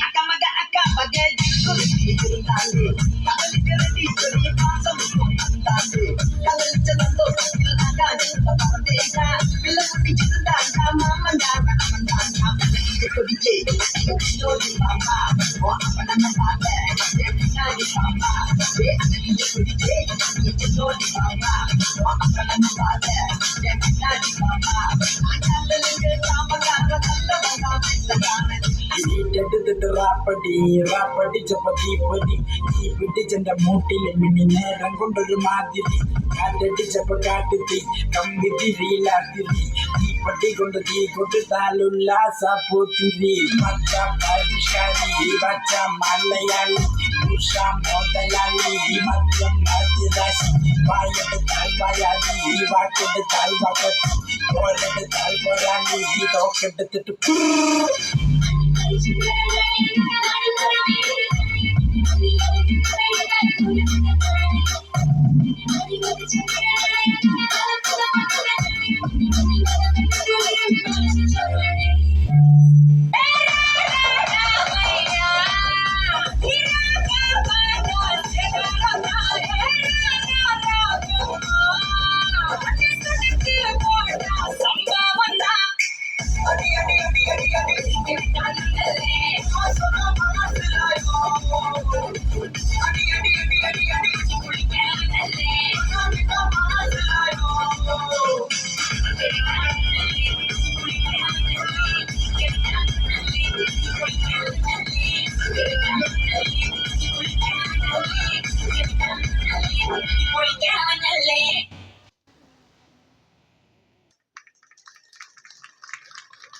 அக்கா மக அக்கா மக இருந்தாலே கவனிக்கிறடி பெரிய பாசம் வந்தாலே கவனிச்ச சந்தோஷத்தில் அகாது பறந்தேனா பிள்ளை குட்டிச்சிருந்தாண்டா மாமண்டாண்டா அவன்தாண்டா கொடிச்சே நோடி பாப்பா ஓ அவன பாப்ப பின்னாடி பாப்பா கொடிச்சே நோடி பாப்பா ஓ அவன பாப்ப பின்னாடி பாப்பா அண்ணலுக்கு சாமகார சந்தவங்க എടുത്തിട്ട് റാപ്പടി ചപ്പത്തി പൊടി തീ പിടിച്ചെന്റെ മൂട്ടിലെ മിന്നി നേരം കൊണ്ടൊരു മാതിരി കാറ്റടിച്ചപ്പോ കാട്ടുതീ കമ്പിത്തിരിയിലാത്തിരി തീപ്പട്ടി കൊണ്ട് തീ കൊടുത്താലുല്ലാസ പോത്തിരി മച്ച പരിഷ്കാരി വച്ച മലയാളി ഉഷ മുതലാളി മദ്യം മദ്യരാശി വായെടുത്താൽ വയാളി വാക്കെടുത്താൽ വകത്തി പോരെടുത്താൽ പോരാളി തോക്കെടുത്തിട്ട്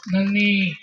നന്ദി.